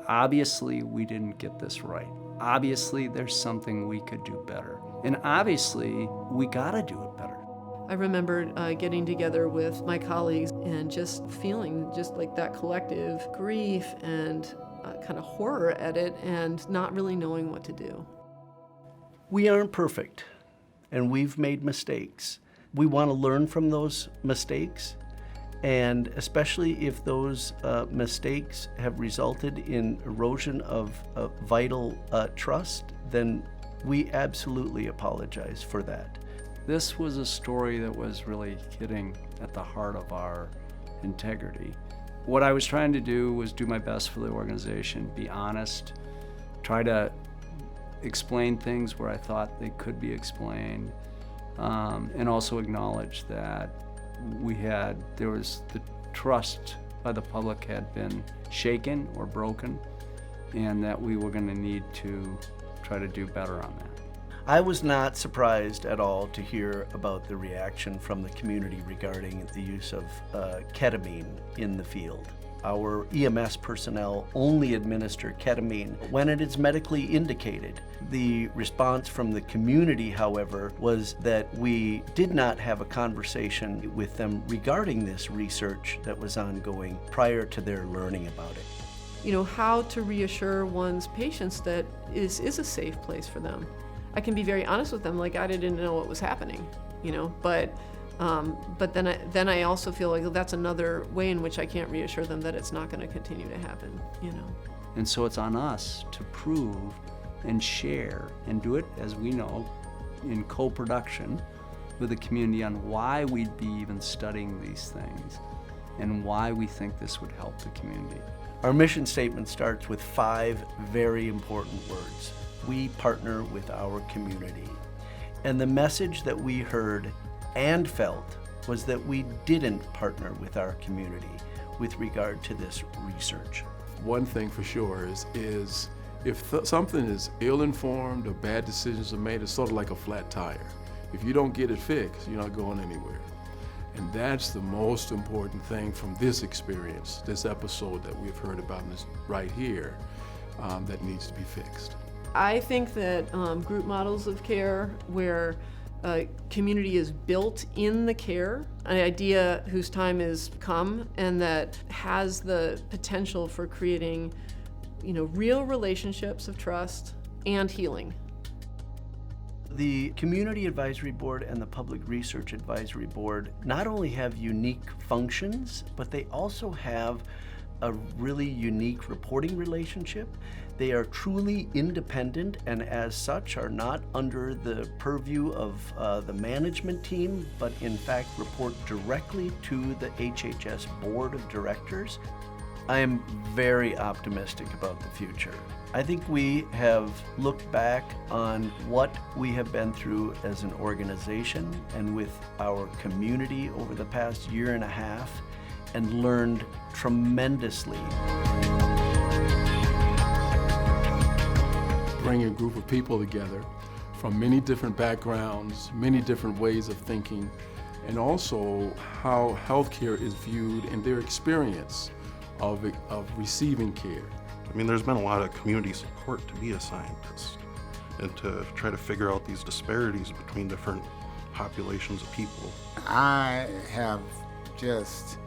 obviously we didn't get this right. Obviously there's something we could do better. And obviously we gotta do it better. I remember getting together with my colleagues and just feeling just like that collective grief and kind of horror at it and not really knowing what to do. We aren't perfect, and we've made mistakes. We want to learn from those mistakes, and especially if those mistakes have resulted in erosion of vital trust, then we absolutely apologize for that. This was a story that was really hitting at the heart of our integrity. What I was trying to do was do my best for the organization, be honest, try to explain things where I thought they could be explained, and also acknowledge that there was the trust by the public had been shaken or broken, and that we were going to need to try to do better on that. I was not surprised at all to hear about the reaction from the community regarding the use of ketamine in the field. Our EMS personnel only administer ketamine when it is medically indicated. The response from the community, however, was that we did not have a conversation with them regarding this research that was ongoing prior to their learning about it. You know, how to reassure one's patients that is a safe place for them. I can be very honest with them, like I didn't know what was happening, you know, but then I also feel like that's another way in which I can't reassure them that it's not going to continue to happen, you know. And so it's on us to prove and share and do it, as we know, in co-production with the community on why we'd be even studying these things and why we think this would help the community. Our mission statement starts with 5 very important words. We partner with our community. And the message that we heard and felt was that we didn't partner with our community with regard to this research. One thing for sure is if something is ill-informed or bad decisions are made, it's sort of like a flat tire. If you don't get it fixed, you're not going anywhere. And that's the most important thing from this experience, this episode that we've heard about right here, that needs to be fixed. I think that group models of care where community is built in the care, an idea whose time has come and that has the potential for creating, you know, real relationships of trust and healing. The Community Advisory Board and the Public Research Advisory Board not only have unique functions, but they also have a really unique reporting relationship. They are truly independent and as such are not under the purview of the management team, but in fact report directly to the HHS Board of Directors. I am very optimistic about the future. I think we have looked back on what we have been through as an organization and with our community over the past year and a half and learned tremendously. Bringing a group of people together from many different backgrounds, many different ways of thinking, and also how healthcare is viewed and their experience of receiving care. I mean, there's been a lot of community support to be a scientist and to try to figure out these disparities between different populations of people. I have just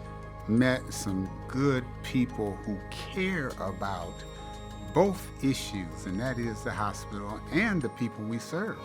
met some good people who care about both issues, and that is the hospital and the people we serve.